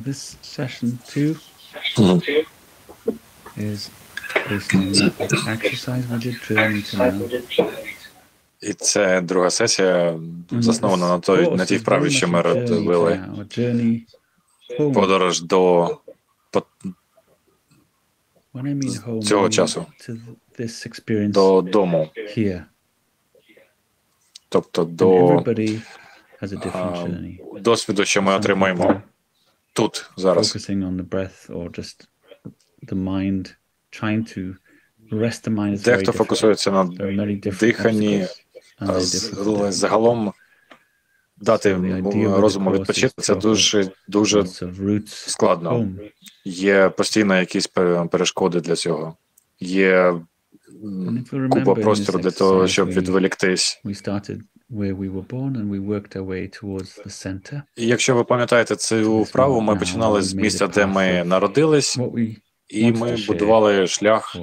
this session 2 Мгм. is based on the exercise we did journey to now. І це друга сесія And заснована this на course тій is вправі, very що much ми a journey to робили. now, a journey home. Подорож до When I mean home, I цього mean часу, to this experience додому. here. Тобто And до everybody has a different journey. досвіду, що ми Some отримаємо people тут, зараз. focusing on the breath or just the mind, trying to rest the mind is very Дехто difficult. фокусується на There are many different диханні, obstacles, and they're different for але different загалом дати So the idea with the розуму course відпочити, is це to offer дуже lots of routes складно. home. Є постійно якісь перешкоди для цього. Є And if we купа remember in this простору для того, exercise, щоб відволіктись. we started where we were born and we worked our way towards the center. І якщо ви пам'ятаєте цю вправу, ми починали з місця, де ми народились, і ми будували шлях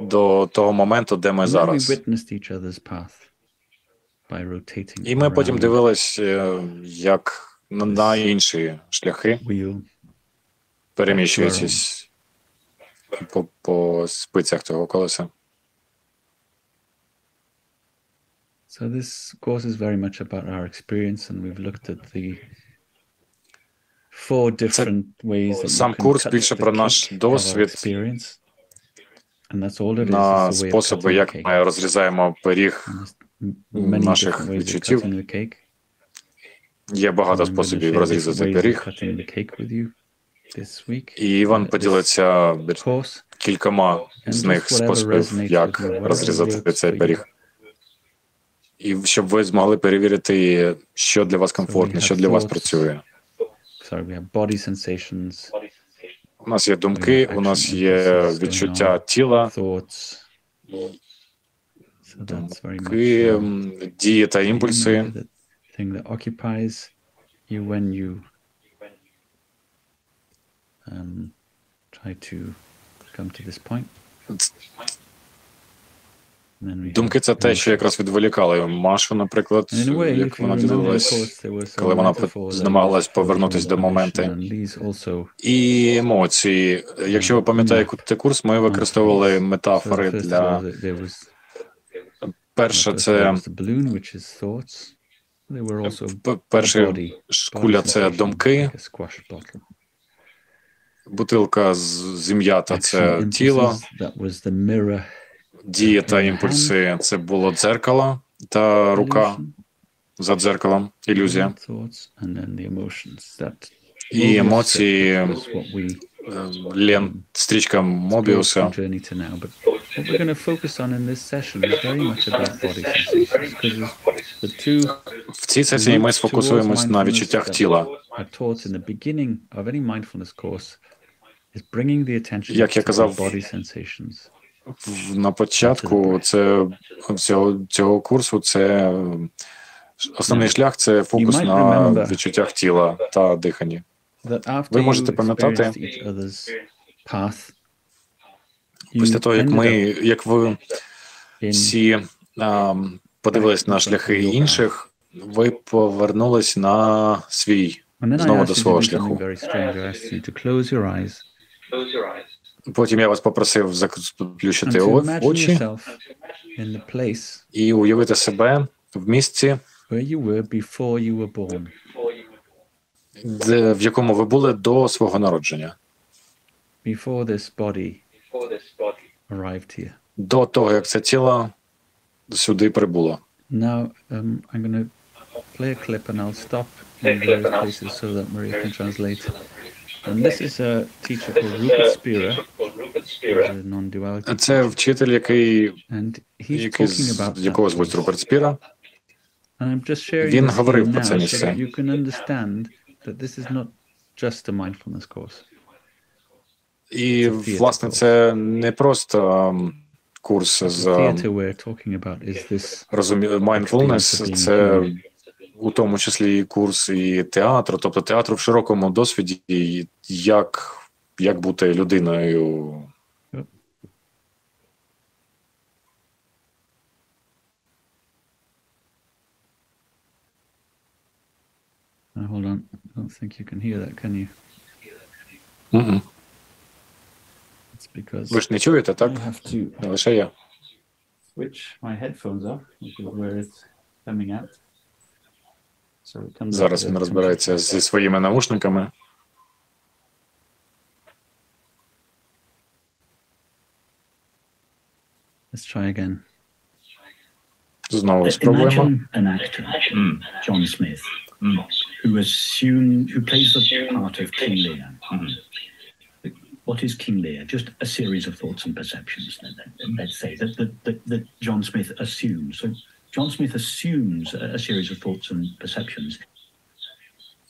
до того моменту, де ми зараз. І ми потім дивились, як на інші шляхи, переміщуючись по спицях цього колеса. So this course is very much about our experience, and we've looked at the 4 different ways that сам курс більше про наш досвід, на способи, як ми розрізаємо пиріг наших відчуттів. Є багато способів розрізати пиріг. І Іван поділиться кількома з них способів, як розрізати цей пиріг. І щоб ви змогли перевірити, що для вас комфортно, що для вас працює. У нас є думки, у нас є відчуття тіла, думки, дії та імпульси. Думки – це те, що якраз відволікало Машу, наприклад, як вона ділилась, коли вона намагалась повернутися до моменту. І емоції. Якщо ви пам'ятаєте курс, ми використовували метафори для... Перше – це... Перша куля – це думки. Бутилка з ім'ята – це тіло. Дії та імпульси – це було дзеркало та рука за дзеркалом, ілюзія. І емоції, стрічка Мобіуса. В цій сесії ми сфокусуємось на відчуттях тіла. Як я казав, на початку цього курсу це основний шлях – це фокус на відчуттях тіла та диханні. Ви можете пам'ятати, після того, як ви всі подивились на шляхи інших, ви повернулись на свій, знову до свого шляху. Потім я вас попросив заплющити очі і уявити себе в місці, в якому ви були до свого народження. До того, як це тіло сюди прибуло. Now, I'm going to play a clip and I'll stop in various places so that Maria can translate. And this is a teacher called Rupert Spira, a non-duality. Це вчитель, якого звуть Руперт Спіра. And I'm just sharing Він this говорив here про це now so місце. that you can understand that this is not just a mindfulness course. І, власне, це не просто курс з mindfulness, це у тому числі і курс і театру, тобто театру в широкому досвіді, як бути людиною. hold on. I don't think you can hear that, can you? It's because Ви ж не чуєте, так? I have to Не лише я. switch my headphones off, which is where it's coming out. So it comes Зараз він розбирається зі своїми навушниками. Let's try again. Знову спробуємо. Imagine an actor, John Smith, who plays the part of King Lear. What is King Lear? Just a series of thoughts and perceptions, let's say, that John Smith assumes. So John Smith assumes a series of thoughts and perceptions.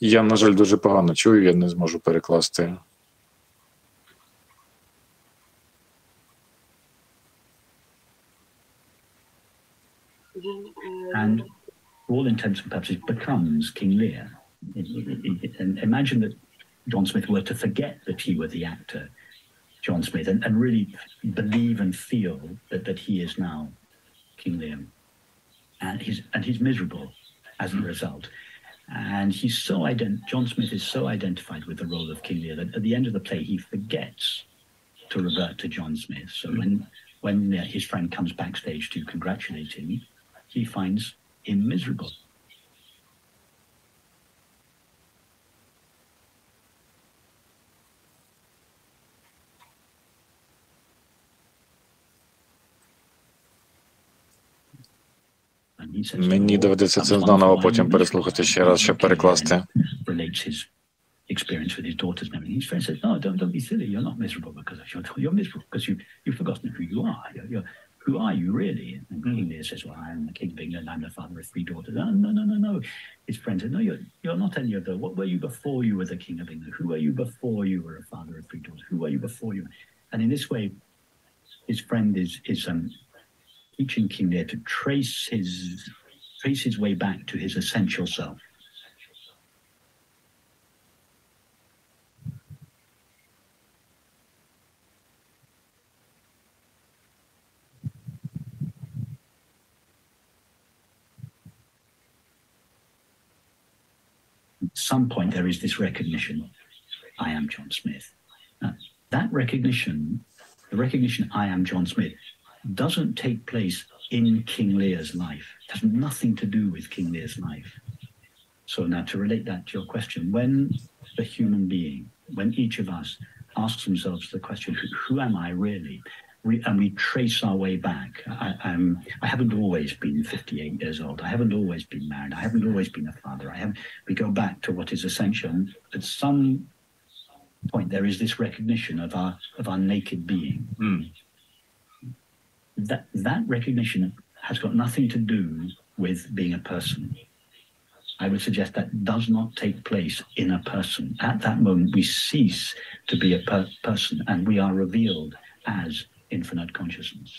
Я, на жаль, дуже погано чую, я не зможу перекласти. And for all intents and purposes becomes King Lear. And imagine that John Smith were to forget that he were the actor John Smith and really believe and feel that he is now King Lear. And he's miserable as a result. And he's so John Smith is so identified with the role of King Lear that at the end of the play he forgets to revert to John Smith. So when his friend comes backstage to congratulate him, he finds him miserable. Мені доведеться це заново потім переслухати ще раз, щоб перекласти. Experience with his daughters and everything. His friend says, "No, don't be silly. You're not miserable because you're miserable because you've forgotten who you are. Who are you really?" And King Lear says, "Well, I'm the King of England. I'm the father of 3 daughters." "Oh, no. His friend says, "No, you're not any of those. What were you before you were the King of England? Who were you before you were a father of 3 daughters? Who were you before you?" And in this way, his friend is teaching King Lear to trace his way back to his essential self. At some point there is this recognition, I am John Smith. Now, that recognition, the recognition I am John Smith, doesn't take place in King Lear's life. It has nothing to do with King Lear's life. So now to relate that to your question, when the human being, when each of us asks themselves the question, who am I really? And we trace our way back. I haven't always been 58 years old. I haven't always been married. I haven't always been a father. We go back to what is essential. At some point, there is this recognition of our naked being. That recognition has got nothing to do with being a person. I would suggest that does not take place in a person. At that moment, we cease to be a person and we are revealed as infinite consciousness.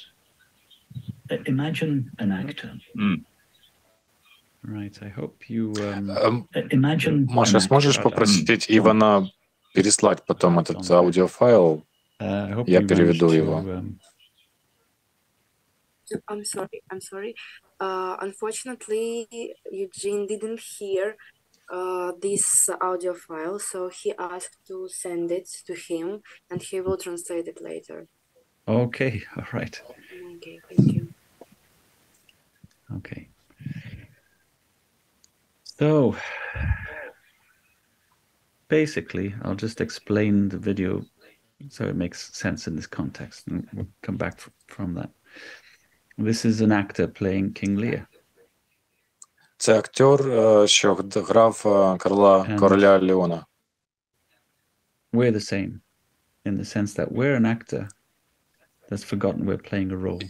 Imagine an actor. Right, I hope you... Imagine Маша, сможешь попросить Ивана переслать потом этот аудиофайл? Я переведу его. I'm sorry. Unfortunately, Eugene didn't hear this audio file, so he asked to send it to him, and he will translate it later. Okay, all right. Okay, thank you. Okay. So, basically, I'll just explain the video so it makes sense in this context, and we'll come back from that. This is an actor playing King Lear. Це актор, що грав короля Леона. We're the same, in the sense that we're an actor that's forgotten we're playing a role.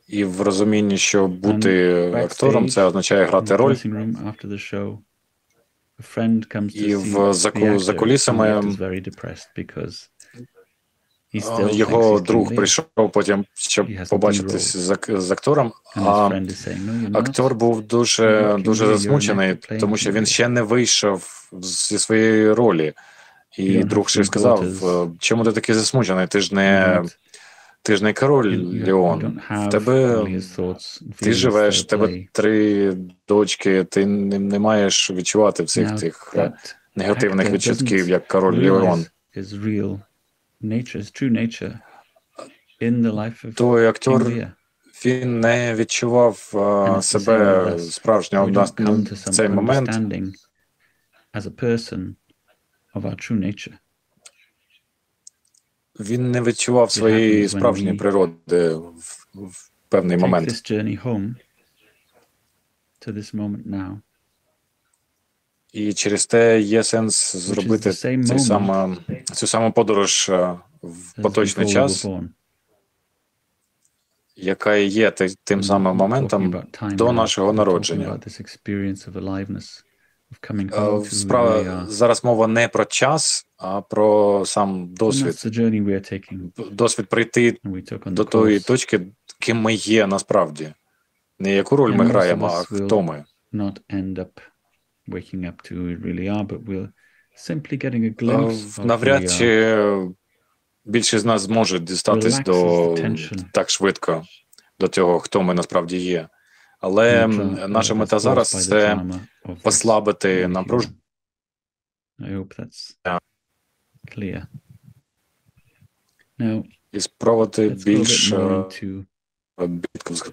І в розумінні, що бути актором, це означає грати роль. After the show, a friend comes to і за кулісами його друг прийшов потім, щоб побачитись з актором, а актор був дуже засмучений, тому що він ще не вийшов зі своєї ролі. І друг ще сказав, чому ти такий засмучений, ти ж Ти ж не король, Леон. Ти живеш, в тебе 3 дочки, ти не маєш відчувати всіх тих негативних відчутків, як король Леон. Той актор, він не відчував себе справжнього в цей момент. Він не відчував своєї справжньої природи в певний момент. І через те є сенс зробити цю саму подорож в поточний час, яка і є тим самим моментом до нашого народження. Зараз мова не про час, а про сам досвід. Досвід прийти до тої точки, ким ми є насправді. Не яку роль ми граємо, а хто ми. Навряд чи більшість з нас зможуть дістатись так швидко до цього, хто ми насправді є. Але наша мета зараз – це послабити напруження і спробувати більш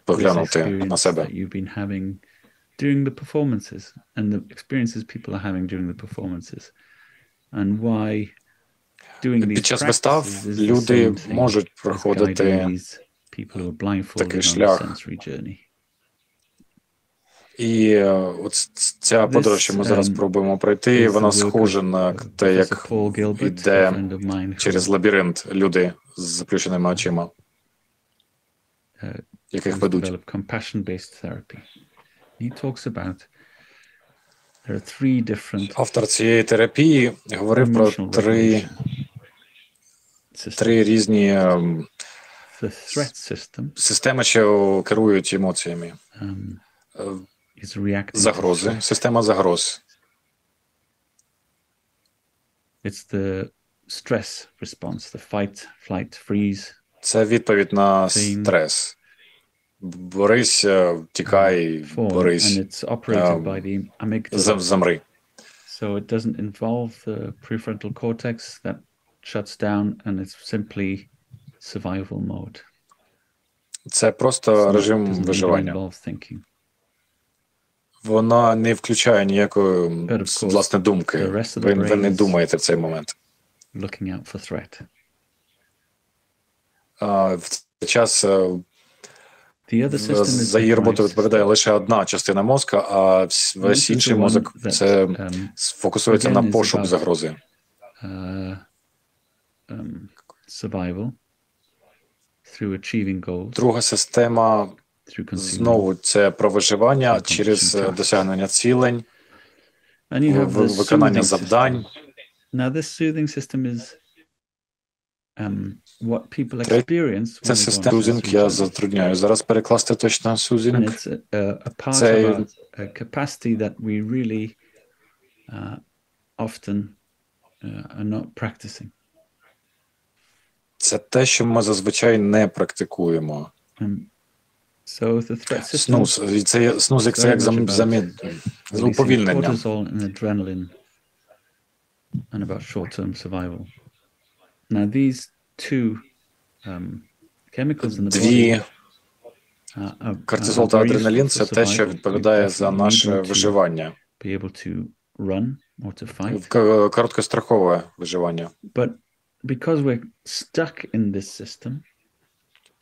поглянути на себе. During the performances and the experiences people are having during the performances, and why doing these під час вистав люди можуть проходити такий шлях. І от ця подорож, що ми зараз пробуємо пройти, вона схожа на те, як йде через лабіринт люди з заплющеними очима, яких ведуть. Автор цієї терапії говорив про три різні системи, що керують емоціями. Загрози, система загроз. Це відповідь на стрес. Борись, тікай, борись, замри. So it doesn't involve the prefrontal cortex that shuts down, and it's simply survival mode. Це просто режим виживання. Вона не ніякої, власне, думки. Ви не думаєте в цей момент. В цей час за її роботу відповідає лише одна частина мозка, а весь інший мозок це фокусується на пошук загрози. Друга система знову це про виживання через досягнення цілень, виконання завдань. Це система сузінг, я затрудняю зараз перекласти точно сузінг. Це це те, що ми зазвичай не практикуємо. Снуз, це як уповільнення. Дві кортизол та адреналін – це те, що відповідає за наше виживання. Короткострокове виживання.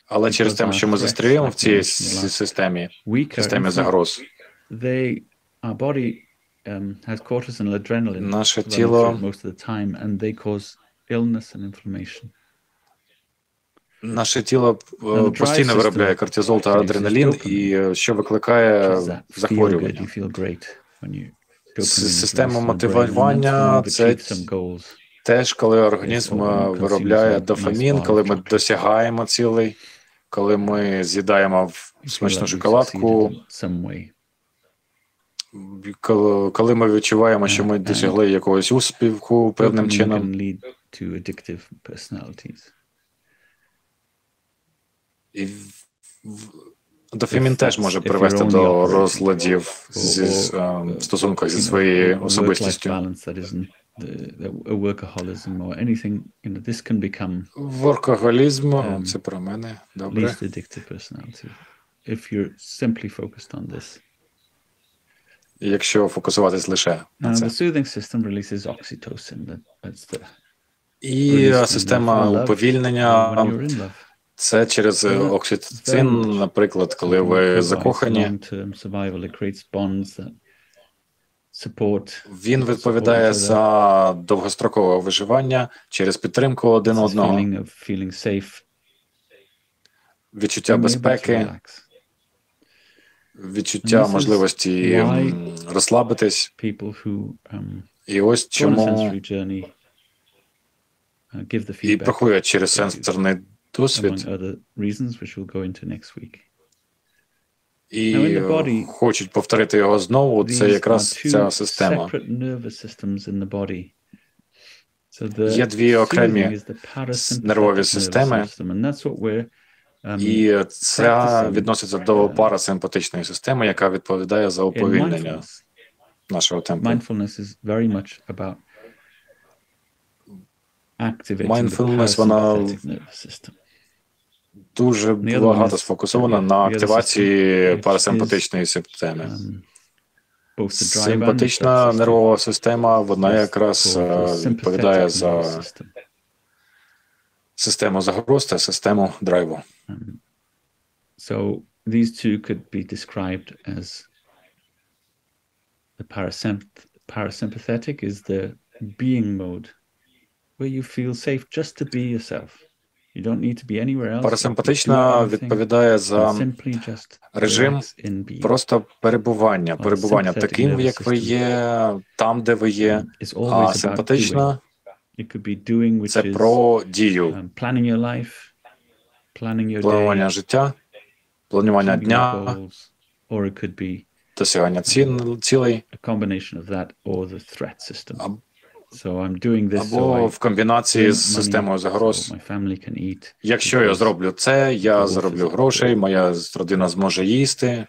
Але через те, що ми застряємо в цій системі загроз, наше тіло постійно виробляє кортизол та адреналін, і що викликає захворювання. Система мотивування – це теж, коли організм виробляє дофамін, коли ми досягаємо цілей, коли ми з'їдаємо смачну шоколадку, коли ми відчуваємо, що ми досягли якогось успіху певним чином. І дофамін теж може привести до розладів в стосунках зі своєю особистістю. Воркоголізм – це про мене, добре. Якщо фокусуватись лише на це. І система уповільнення – це через окситоцин, наприклад, коли ви закохані. Він відповідає за довгострокове виживання через підтримку один одного, відчуття безпеки, відчуття можливості розслабитись. І ось чому і проходять через сенсорний досвід і хочуть повторити його знову, це якраз ця система. Є дві окремі нервові системи, і це відноситься до парасимпатичної системи, яка відповідає за уповільнення нашого темпу. Mindfulness, вона дуже багато сфокусована на активації парасимпатичної системи. Симпатична нервова система, вона якраз відповідає за систему загроз та систему драйву. So these two could be described as the parasympathetic is the being mode, where you feel safe just to be yourself. You don't need to be anywhere else. Парасимпатична відповідає за режим просто перебування таким, як ви є, там, де ви є. А симпатична – це про дію. Планування життя, планування дня, досягання цілей. Або в комбінації з системою загроз. Якщо я зроблю це, я зароблю грошей, моя родина зможе їсти.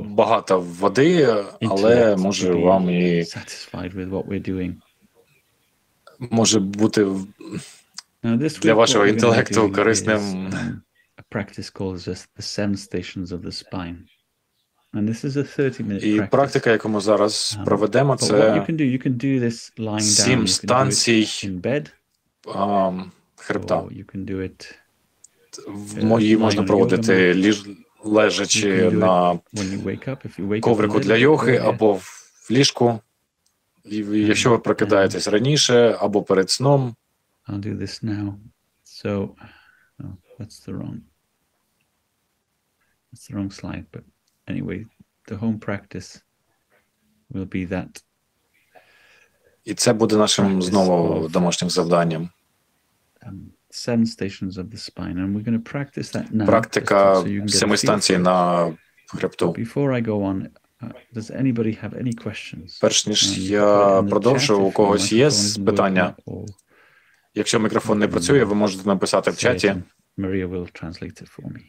Багато води, але може вам і може бути для вашого інтелекту корисним. І практика, яку ми зараз проведемо, це 7 станцій хребта. Її можна проводити лежачи на коврику для йоги або в ліжку. І якщо ви прокидаєтесь раніше або перед сном. Anyway, the home practice will be that. І це буде нашим знову домашнім завданням. 7 stations of the spine, and we're going to practice that now. Практика 7 станцій на хребту. Before I go on, does anybody have any questions? Перш ніж я продовжу, у когось є питання? Якщо мікрофон не працює, ви можете написати в чаті. Maria will translate it for me.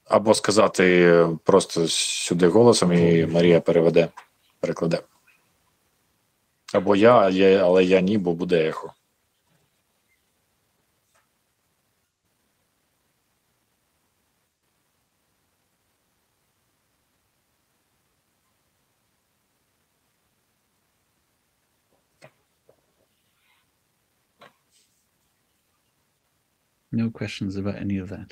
Або сказати просто сюди голосом, і Марія перекладе. Або але я ні, бо буде ехо. No questions about any of that.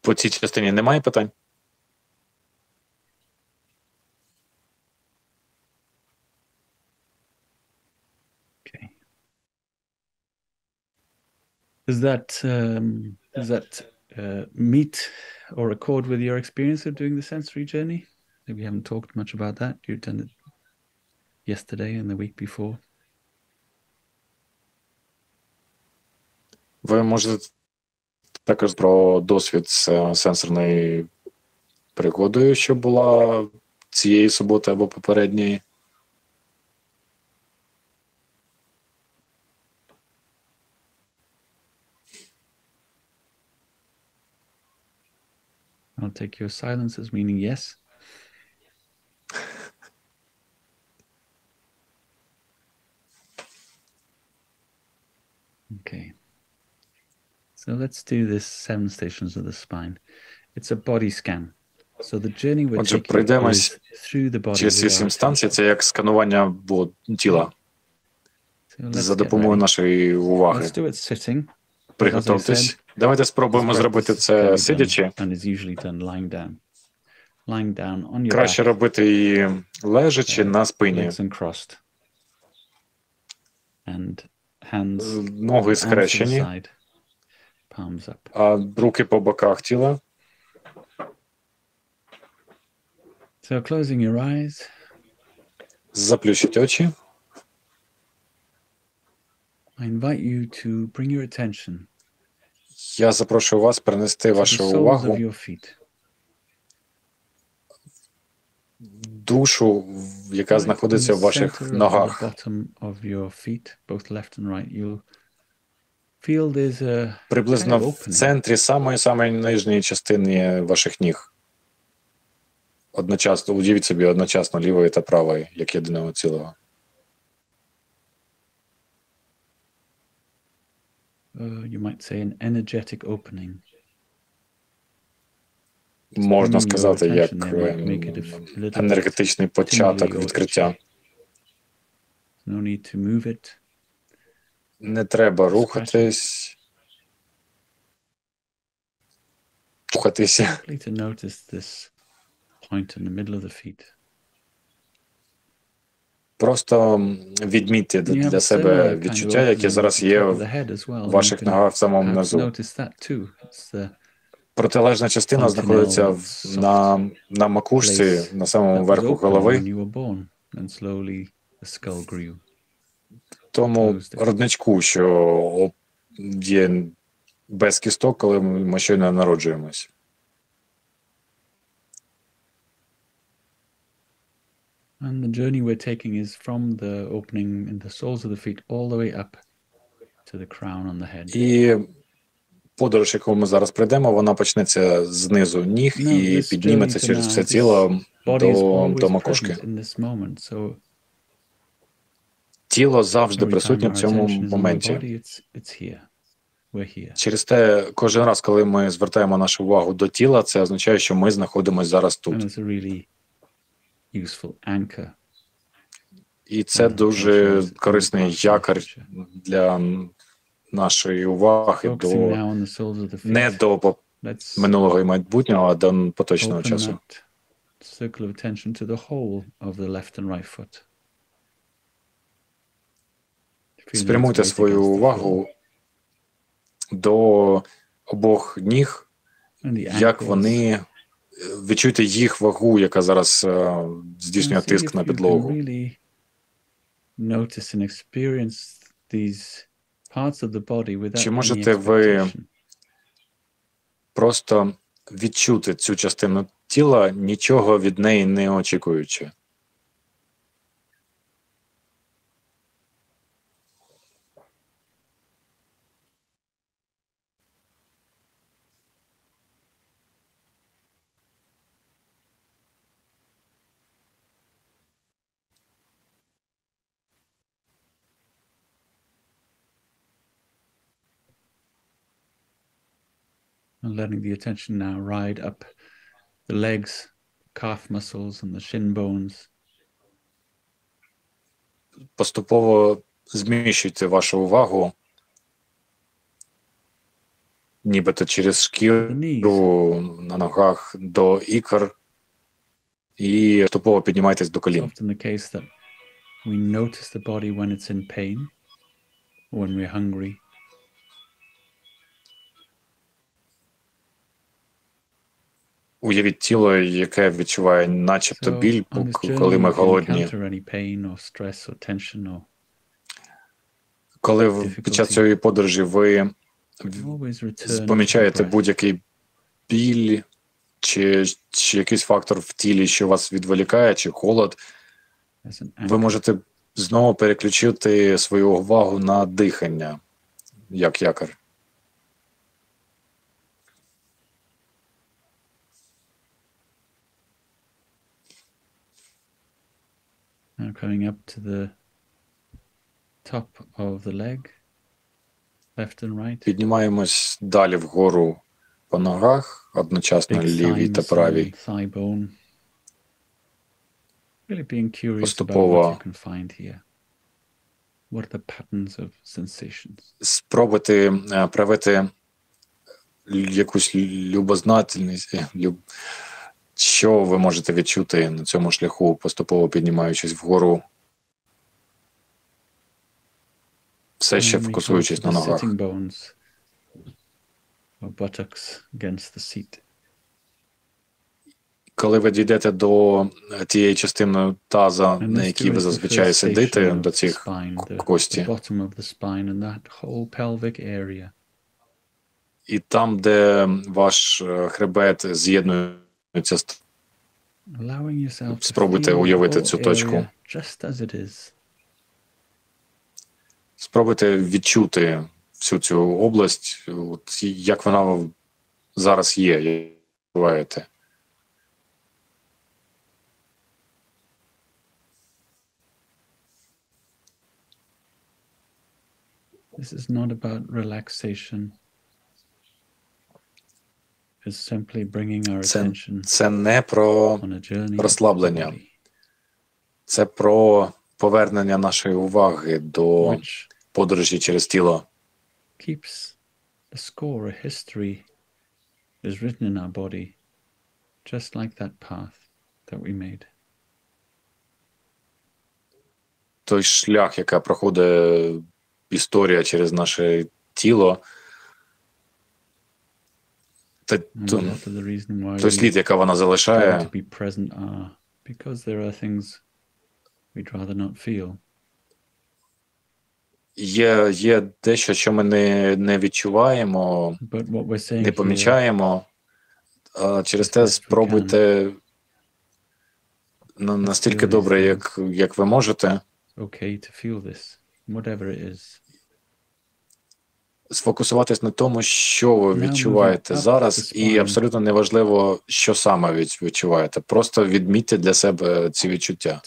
По цій частині немає питань? Okay. Does that meet or accord with your experience of doing the sensory journey? We haven't talked much about that. You've done it yesterday and the week before. Ви можете також про досвід з сенсорною пригодою, що була цієї суботи або попередньої. I'll take your silence as meaning yes. Okay. So let's do this 7 stations of the spine. It's a body scan. So the journey we're Отже, taking пройдемось is through the body через ці with 7 our станцій. attention. Це як сканування тіла So let's за get допомогою ready. нашої уваги. Let's do it sitting. As I Приготовтесь. said, Давайте this спробуємо зробити practice це can be сидячи. done and is usually done lying down. Lying down on your Краще back, робити її лежачи на спині. legs uncrossed, and hands Ноги arms to the скрещені, side, palms up. а руки по боках тіла. So closing your eyes. Заплющіть очі. I invite you to bring your attention Я запрошую вас перенести to the вашу soles of увагу your feet. душу, яка Right in знаходиться the в ваших center of the ногах. bottom of your feet, both left and right, you'll feel there's a Приблизно kind of в opening. центрі самої нижньої частини ваших ніг. Одночасно, уявіть собі, одночасно лівої та правої, як єдиного цілого. You might say an energetic opening. Можна сказати, як енергетичний Tingly початок or відкриття. itchy. No need to move it. Не треба рухатись. Simply to notice this point in the middle of the feet. Просто відмітьте для себе відчуття, яке зараз є в ваших ногах в самому низу. Протилежна частина знаходиться на макушці, на самому верху голови, тому родничку, що є без кісток, коли ми щойно народжуємось. And the journey we're taking is from the opening in the soles of the feet all the way up to the crown on the head. І подорож, яку ми зараз пройдемо, вона почнеться знизу ніг і підніметься через все тіло до макушки. Тіло завжди присутнє в цьому моменті. Через те, кожен раз, коли ми звертаємо нашу увагу до тіла, це означає, що ми знаходимося зараз тут. І це дуже корисний якір для нашої уваги не до минулого і майбутнього, а до поточного часу. Спрямуйте свою увагу до обох ніг, як вони, відчуйте їх вагу, яка зараз здійснює тиск на підлогу. Чи можете ви просто відчути цю частину тіла, нічого від неї не очікуючи? And letting the attention now ride up the legs, calf muscles and the shin bones. Поступово зміщуйте вашу увагу нібито через шкіру на ногах до ікр і поступово піднімайтесь до колін. It's often the case that we notice the body when it's in pain or when we're hungry. Уявіть тіло, яке відчуває начебто біль, коли ми голодні. Коли під час цієї подорожі ви помічаєте будь-який біль чи якийсь фактор в тілі, що вас відволікає, чи холод, ви можете знову переключити свою увагу на дихання, як якір. Now coming up to the top of the leg, left and right. Піднімаємось далі вгору по ногах, одночасно лівій та правій. Thigh bone. Really being curious Поступово about what you can find here. What are the patterns of sensations? Спробуйте проявити якусь любознательність, що ви можете відчути на цьому шляху, поступово піднімаючись вгору, все ще фокусуючись на ногах. Коли ви дійдете до тієї частини таза, на якій ви зазвичай сидите, до цих кості, і там, де ваш хребет з'єднується, спробуйте уявити цю точку. Спробуйте відчути всю цю область, от, як вона зараз є, як відчуваєте. This is not about relaxation. It's simply bringing our attention це не про розслаблення. Це про повернення нашої уваги до подорожі через тіло. Keeps a score, a history is written in our body, just like that path that we made. Той шлях, яка проходить історія через наше тіло, той слід, яка вона залишає, є дещо, що ми не відчуваємо, не помічаємо. Через те спробуйте настільки добре, як ви можете, сфокусуватись на тому, що ви відчуваєте зараз, і абсолютно неважливо, що саме відчуваєте. Просто відмітьте для себе ці відчуття.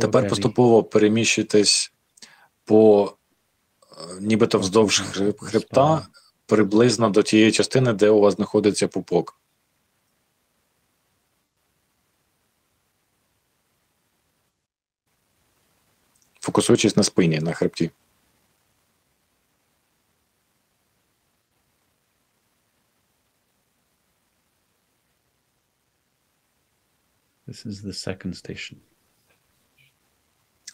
Тепер поступово переміщуйтесь по нібито вздовж хребта, приблизно до тієї частини, де у вас знаходиться пупок. Фокусуючись на спині, на хребті. This is the second station.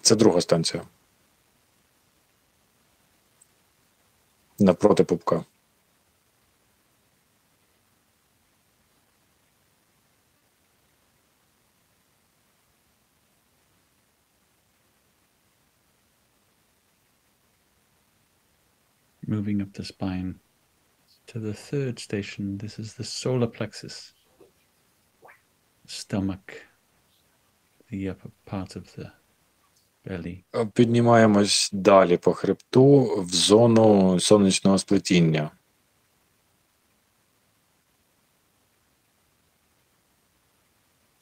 Це друга станція. Навпроти пупка. Moving up the spine to the third station. This is the solar plexus, stomach, the upper part of the belly. Піднімаємось далі по хребту в зону сонячного сплетіння.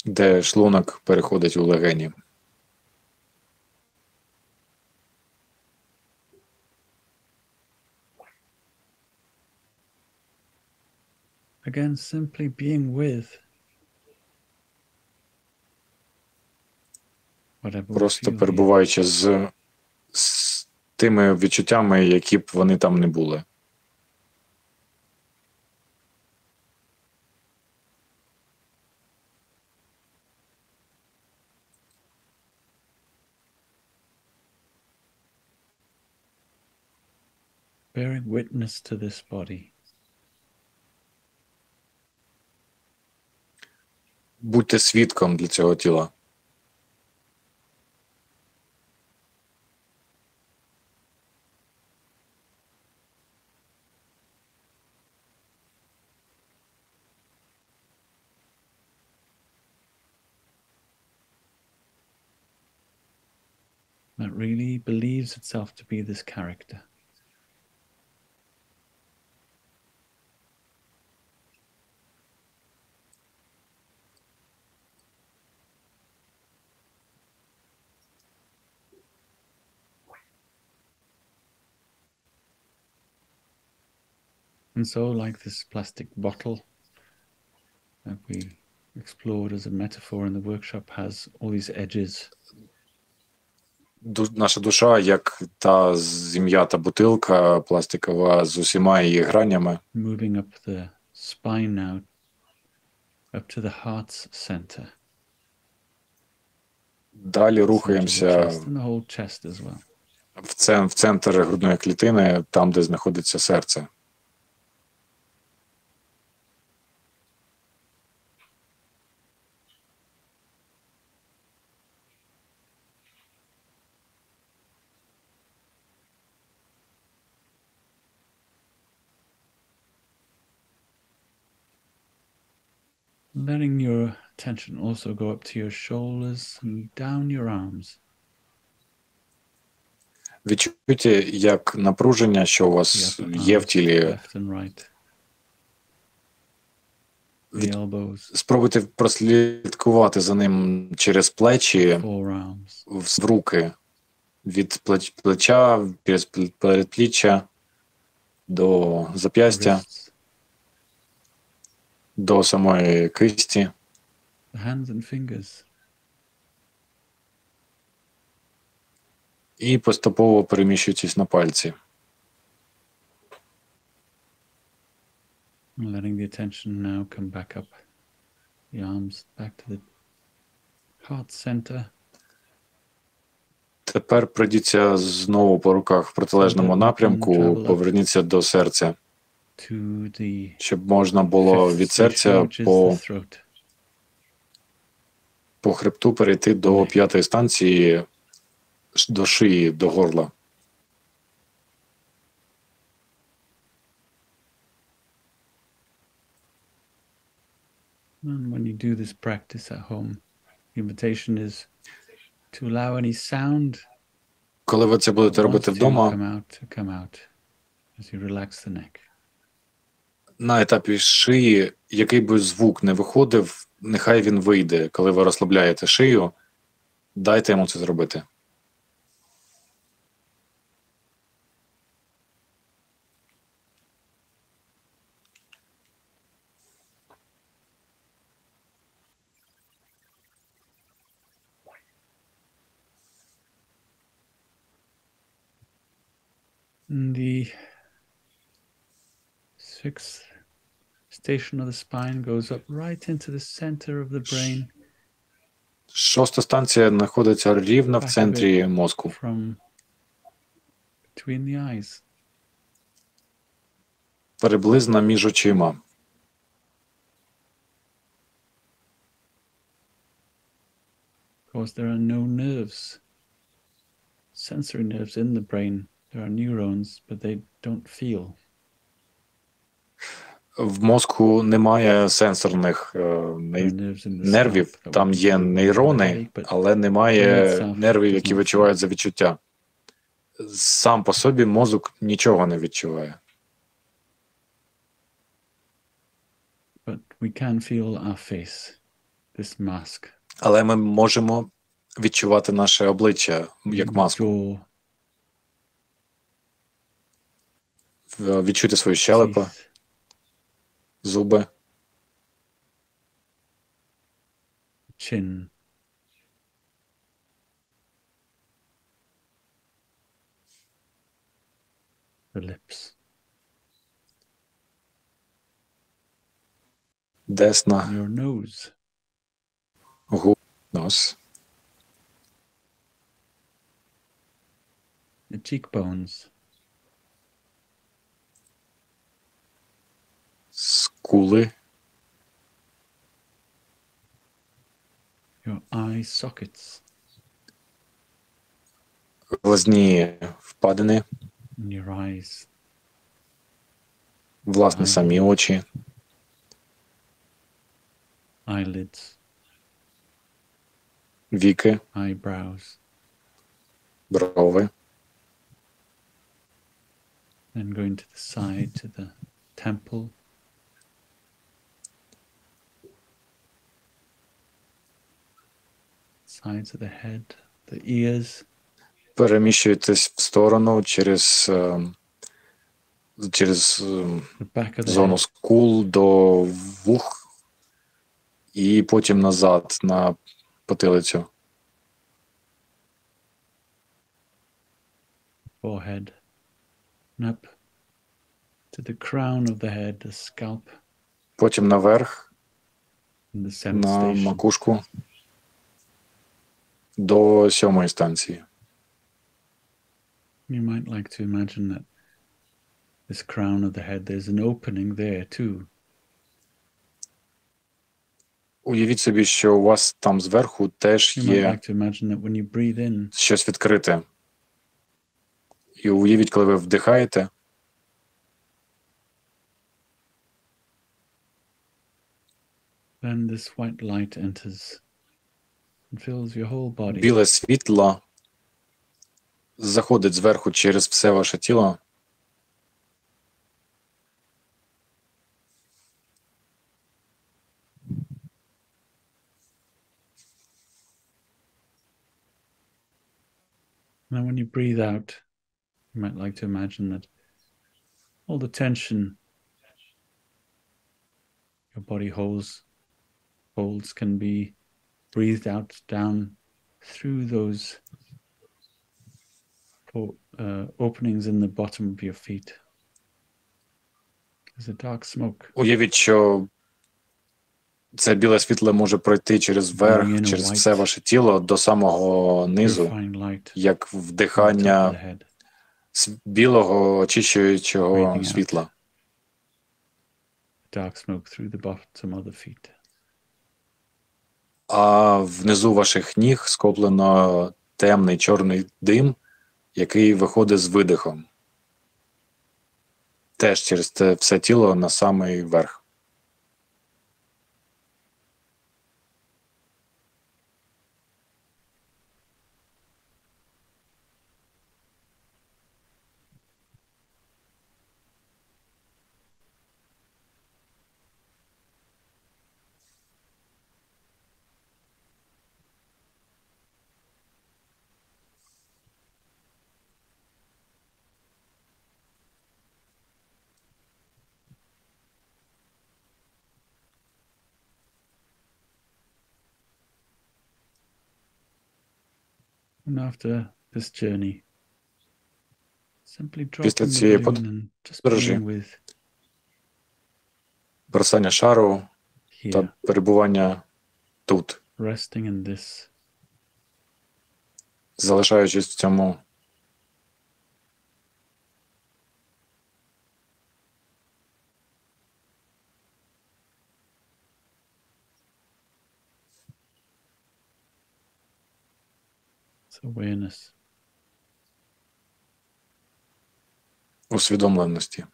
Де шлунок переходить у легені. Again, simply being with просто перебуваючи з тими відчуттями, які б вони там не були. Bearing witness to this body. Будьте свідком для цього тіла. That really believes itself to be this character. And so, like this plastic bottle that we explored as a metaphor in the workshop has all these edges. Наша душа, як та зім'ята бутилка пластикова з усіма її гранями. Moving up the spine now, up to the heart's center. Далі рухаємося в центр грудної клітини, там, де знаходиться серце. Letting your attention also go up to your shoulders and down your arms. Відчуйте, як напруження, що у вас є в тілі. Спробуйте прослідкувати за ним через плечі, в руки, від плеча, через передпліччя до зап'ястя, до самої кисті. І поступово переміщуйтесь на пальці. Letting the attention now come back up the arms, back to the heart center. Тепер пройдіться знову по руках в протилежному напрямку, поверніться до серця, щоб можна було від серця по хребту перейти до п'ятої станції, до шиї, до горла. And when you do this practice at home, the invitation is to allow any sound. Коли ви це будете робити вдома, come out as you relax the neck. На етапі шиї, який би звук не виходив, нехай він вийде. Коли ви розслабляєте шию, дайте йому це зробити. The sixth station of the spine goes up right into the center of the brain. Шоста станція знаходиться рівно в центрі мозку. From between the eyes. Приблизно між очима. Of course, there are no nerves, sensory nerves in the brain. There are neurons, but they don't feel. В мозку немає сенсорних нервів, там є нейрони, але немає нервів, які відчувають за відчуття. Сам по собі мозок нічого не відчуває. But we can feel our face, this mask. Але ми можемо відчувати наше обличчя як маску. Відчути свою щелепу, зуби, chin, the lips, десна, your nose, нос, the cheekbones, скули, your eye sockets, глазні впадини, your eyes, власне самі очі, eyelids, віки, eyebrows, брови, then going to the side to the temple, sides of the head, the ears. Переміщуєтесь в сторону через через зону скул до вух і потім назад на потилицю. Forehead. And up to the crown of the head, the scalp. Потім наверх, And the на макушку, до 7-ї станції. You might like to imagine that this crown of the head, there's an opening there too. Уявіть собі, що у вас там зверху теж є щось відкрите. І уявіть, коли ви вдихаєте, then this white light enters and fills your whole body. Біле світло заходить зверху через все ваше тіло. Now when you breathe out, you might like to imagine that all the tension your body holds can be breathed out down through those openings in the bottom of your feet. There's a dark smoke. Уявіть, що це біле світло може пройти через верх, через все ваше тіло до самого низу, як вдихання білого очищуючого світла. А внизу ваших ніг скоплено темний чорний дим, який виходить з видихом. Теж через це все тіло на самий верх. And after this journey, simply після цієї подорожі, бросання шару та перебування тут, resting in this, залишаючись в цьому. Awareness. Усвідомленості.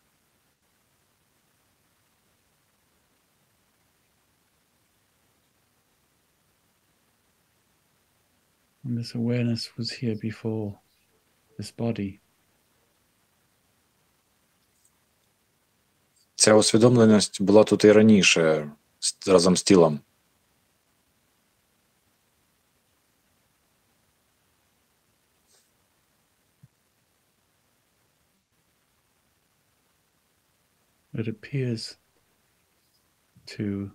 And this awareness was here before this body. Ця усвідомленість була тут і раніше, разом з тілом. It appears to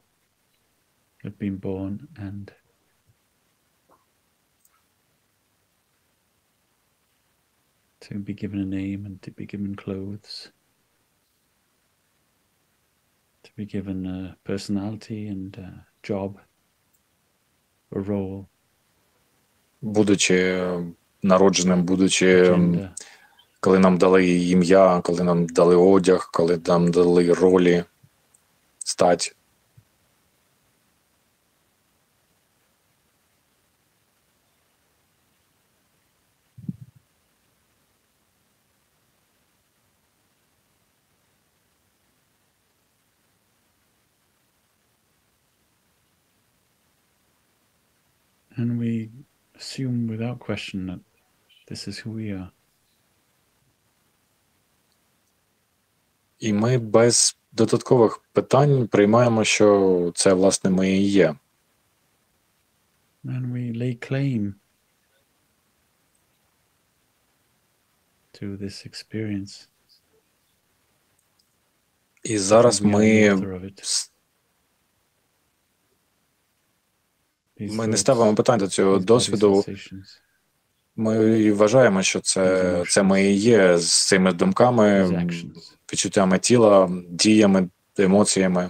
have been born and to be given a name and to be given clothes, to be given a personality and a job, a role. Будучи народженим, будучи, коли нам дали ім'я, коли нам дали одяг, коли нам дали ролі, стать. And we assume without question that this is who we are. І ми без додаткових питань приймаємо, що це, власне, ми і є. And we lay claim to this experience. І зараз ми не ставимо питань до цього досвіду. Ми вважаємо, що це ми і є з цими думками, відчуттями тіла, діями, емоціями.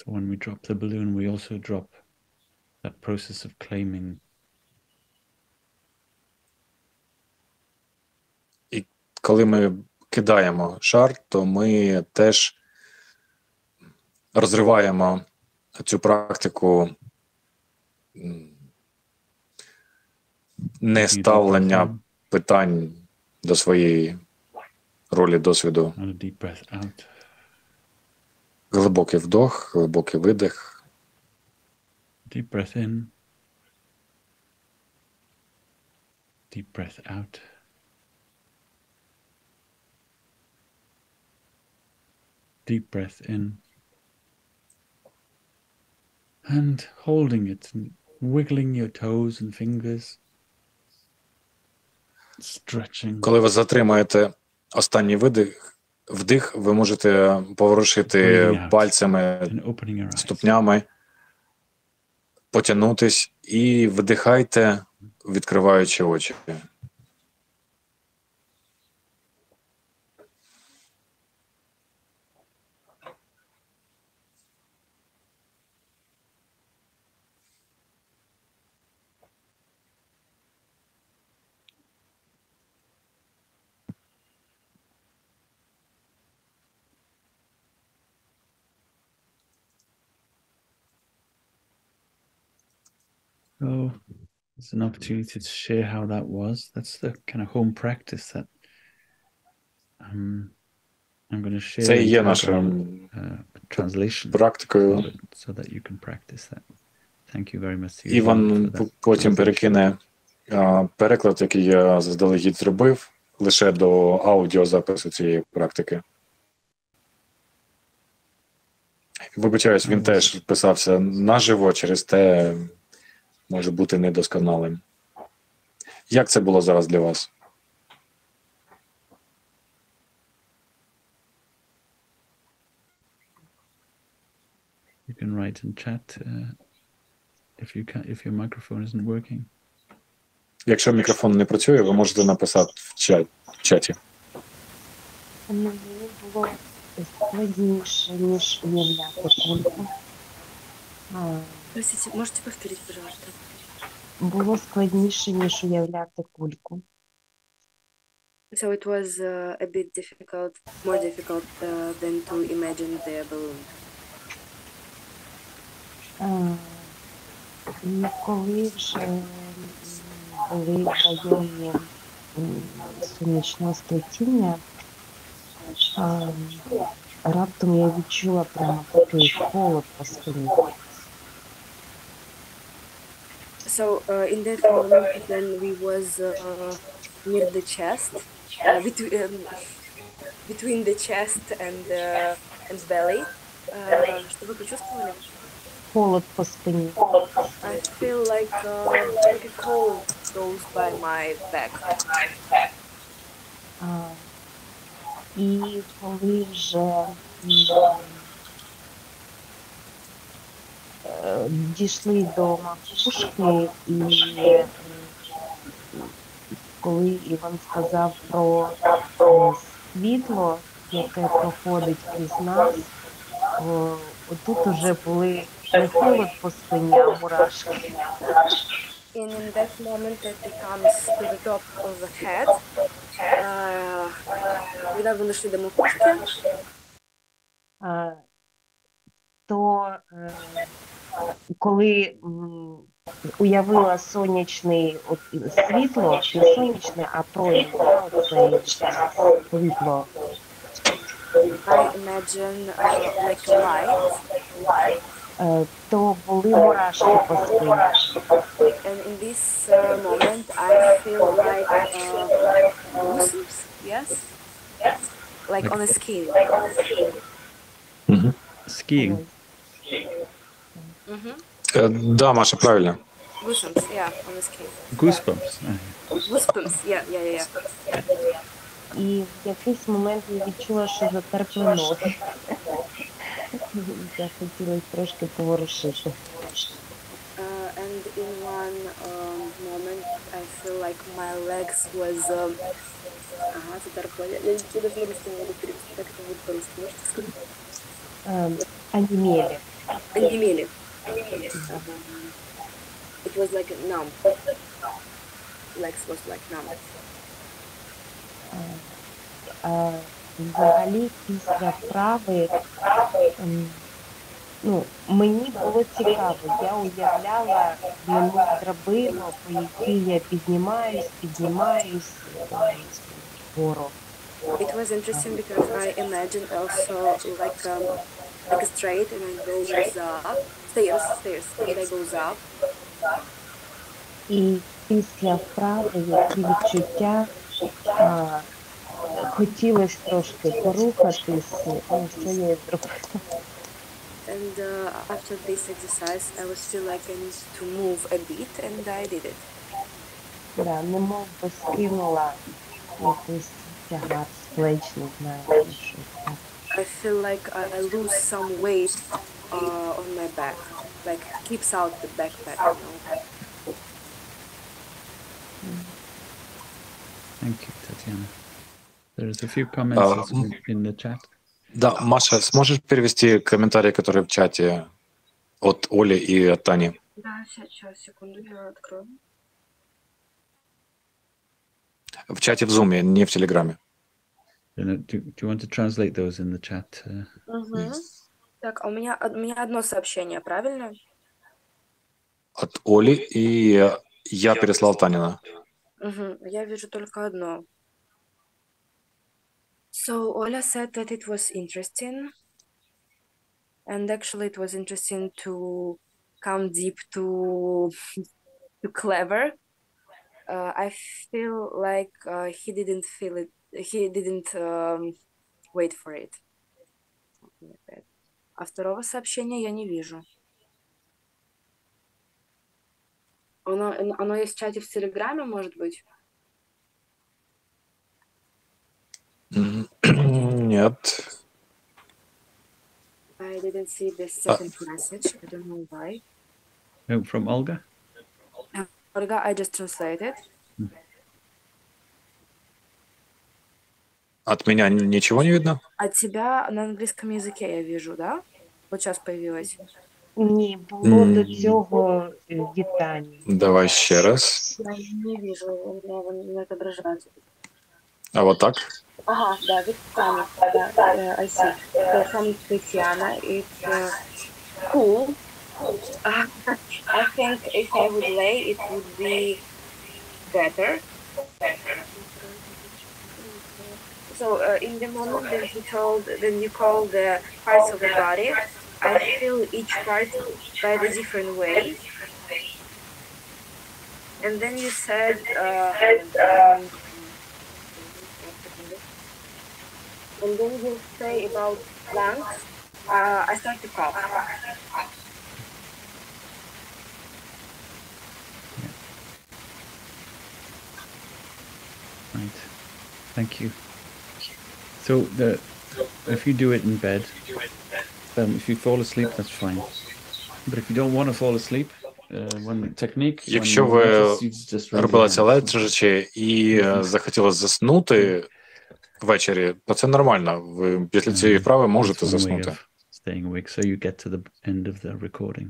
So when we drop the balloon, we also drop that process of claiming. І коли ми кидаємо шар, то ми теж розриваємо цю практику неставлення питань до своєї ролі, досвіду. Глибокий вдох, глибокий видих. Deep breath in. Deep breath out. Deep breath in. And holding it and wiggling your toes and fingers. Stretching. Коли ви затримаєте останній вдих, ви можете поворушити пальцями, ступнями, потягнутись і вдихайте, відкриваючи очі. So it's an opportunity to share how that was. That's the kind of home practice that I'm going to share. Це є нашою практикою. So that you can practice that. Thank you very much. Іван потім перекине переклад, який я заздалегідь зробив, лише до аудіозапису цієї практики. Вибачаюсь, він теж писався наживо, через те може бути недосконалим. Як це було зараз для вас? You can write in chat if your microphone isn't working. Якщо мікрофон не працює, ви можете написати в чаті. Мені було складніше, ніж уявляти кульку. Простите, можете повторить, пожалуйста? Було складніше, ніж уявляти кульку. So it was a bit difficult, more difficult than to imagine the balloon. І коли вже були в районі сонячного сплетіння, раптом я відчула прямо такий холод по спині. So in that moment when we was near the chest, between the chest and belly, что вы почувствовали? Холод по спині. I feel like a cold goes by my back. І коли вже дійшли до макушки, і коли Іван сказав про світло, яке проходить крізь нас, отут уже були не холод по спині, а мурашки. And in that moment that it comes to the top of the head, когда вы дошли до макушки, то коли уявила сонячне світло, не сонячне, а промінь, це світло. I imagine like a light. То були мурашки по спині. And in this moment I feel like goosebumps. Yes? Like on a skiing. Skiing? Да, Маша, правильно. Goosebumps, yeah, on a skiing. Goosebumps. Goosebumps, yeah. І в якийсь момент я відчула, що затерпли ноги. Захотілося трошки поворушити. And in one moment I feel like my legs was... затерпла. Я даже на русском не могу перевести, как это будет по-русски. Можете сказать? Онімелі. Онімелі. It was like numb. Legs was like numb. Взагалі, після вправи, мені було цікаво. Я уявляла немов драбину, по якій я піднімаюсь вгору. It was interesting because I imagined also like a straight and I goes up, stairs, and I goes up. І після вправи, які відчуття, хотілося трошки порухатись, що я і зробила. And after this exercise, I was feel like I need to move a bit, and I did it. Да, немов би скинула якийсь тягар з плеч, не знаю, щось так. I feel like I lose some weight on my back, like keeps out the backpack, you know. Thank you, Tatiana. There's a few comments in the chat. Да, Маша, сможешь перевести комментарии, которые в чате от Оли и от Тани? Да, сейчас, секунду, я открою. В чате в Zoom, не в Телеграме. Do you want to translate those in the chat? Так, у меня одно сообщение, правильно? От Оли, и я переслал Танина. Я вижу только одно. So Ola said that it was interesting, and actually it was interesting to come deep to clever. I feel like he didn't feel it. He didn't wait for it. А второго сообщения я не вижу. Оно есть в чате в Телеграме, может быть? Нет. I didn't see the second message. I don't know why. From Olga? Olga, I just translated. От меня ничего не видно? От тебя на английском языке я вижу, да? Вот сейчас появилось. Ні, було до цього вітання. Давай ще раз. Я не вижу, он не отображается. А вот так? Ага, да, вітання. Да, I see. So from Tatiana, it's cool. I think if I would lay, it would be better. So in the moment that you call the parts of the body, I feel each part by the different way. And then you said, and then you say about lungs. I start to cough. Right. Thank you. So if you do it in bed, if you fall asleep, that's fine. But if you don't want to fall asleep, one technique. Якщо ви робили це лежачи і захотіли заснути ввечері, то це нормально. Ви після цієї вправи можете заснути. So you get to the end of the recording.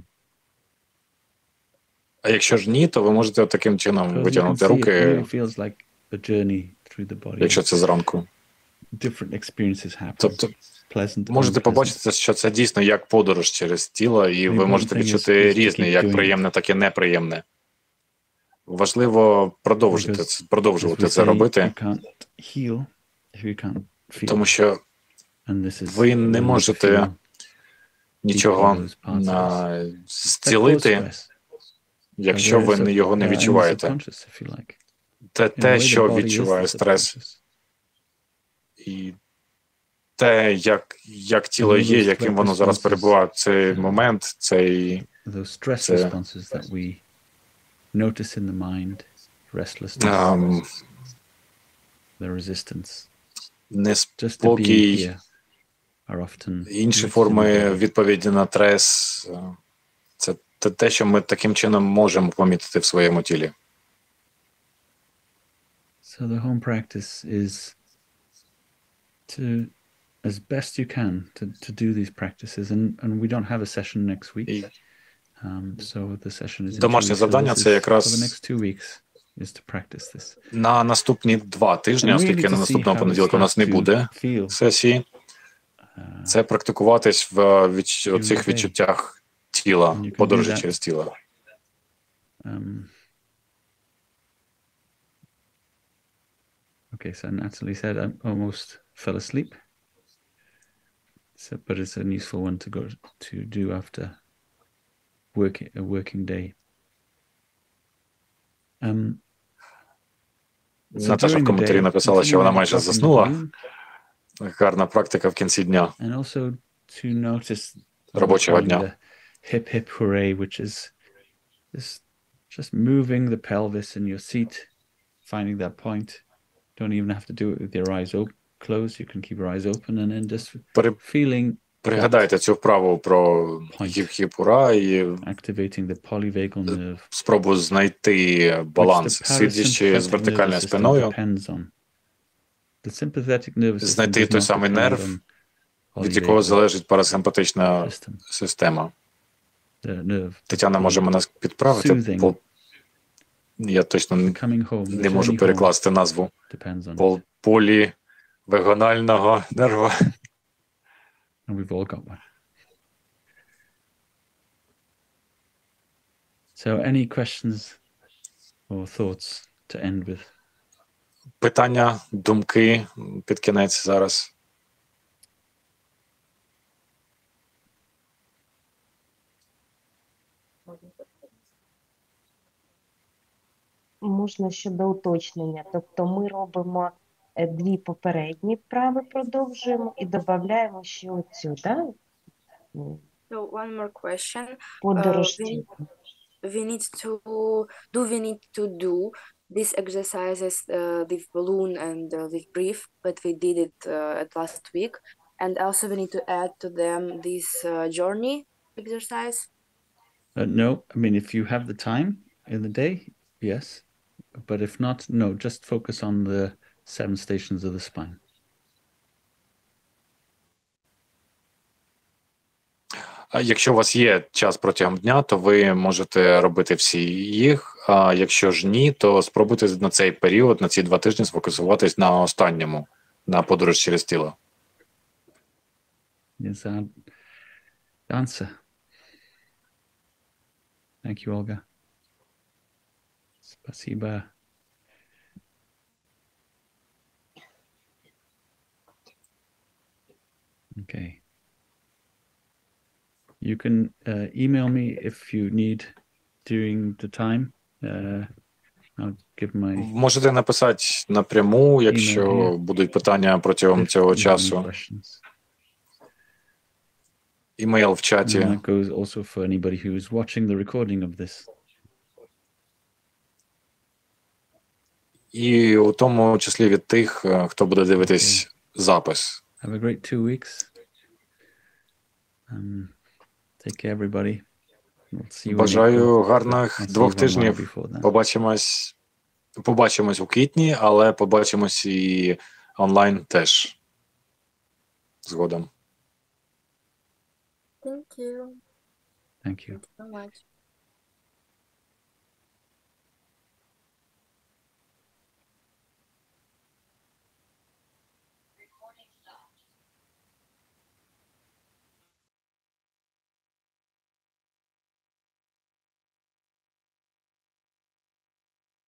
А якщо ж ні, то ви можете таким чином витягнути руки, якщо це зранку. Тобто можете побачити, що це дійсно як подорож через тіло, і ви можете відчути різне, як приємне, так і неприємне. Важливо продовжувати це робити, тому що ви не можете нічого зцілити, якщо ви його не відчуваєте. Те, що відчуває стрес. І те, як тіло є, яким воно зараз перебуває в цей момент, це notice in the mind, restlessness, the resistance. Неспокій, інші форми відповіді на стрес. Це те, що ми таким чином можемо помітити в своєму тілі. So the home practice is to, as best you can, to do these practices, and we don't have a session next week. So the session is in 2 weeks. Домашнє завдання це якраз for the next 2 weeks is to practice this. На наступні 2 тижні, оскільки на наступного понеділка у нас не буде сесії, це практикуватись в цих відчуттях тіла, подорожі через тіло. Okay, so Natalie said I almost fell asleep. So, but it's a useful one to do after a working day. Наташа в коментарі написала, що вона майже заснула. Гарна практика в кінці дня. And also to notice робочого дня. Hip hip hooray, which is just moving the pelvis in your seat, finding that point. Don't even have to do it with your eyes closed. You can keep your eyes open and then just feeling. Пригадайте цю вправу про хіп-хіп-ура і спробу знайти баланс, сидячи з вертикальною спиною, знайти той самий нерв, від якого залежить парасимпатична система. Тетяна може мене підправити, бо я точно не можу перекласти назву полівагонального нерва. And we've all got one. So any questions or thoughts to end with? Питання, думки під кінець зараз. Можна щодо уточнення. Тобто ми робимо 2 попередні вправи, продовжуємо і додаємо ще оцю, так? So one more question. Подорож. We need to do these exercises with balloon and with breath, but we did it at last week, and also we need to add to them this journey exercise. No, I mean if you have the time in the day, yes, but if not, no. Just focus on the 7 stations of the spine. Якщо у вас є час протягом дня, то ви можете робити всі їх, а якщо ж ні, то спробуйте на цей період, на ці 2 тижні сфокусуватись на останньому, на подорож через тіло. Yes, answer. Thank you, Olga. Спасибо. Okay. You can email me if you need during the time. I'll give my Можете написати напряму, якщо будуть питання протягом цього часу. Імейл в чаті. And that goes also for anybody who is watching the recording of this. І у тому числі від тих, хто буде дивитись запис. Have a great 2 weeks. Take care, everybody. We'll see you. Бажаю гарних 2 тижнів. Побачимось у квітні, але побачимось і онлайн теж. Згодом. Thank you. Thank you. Thank you so much.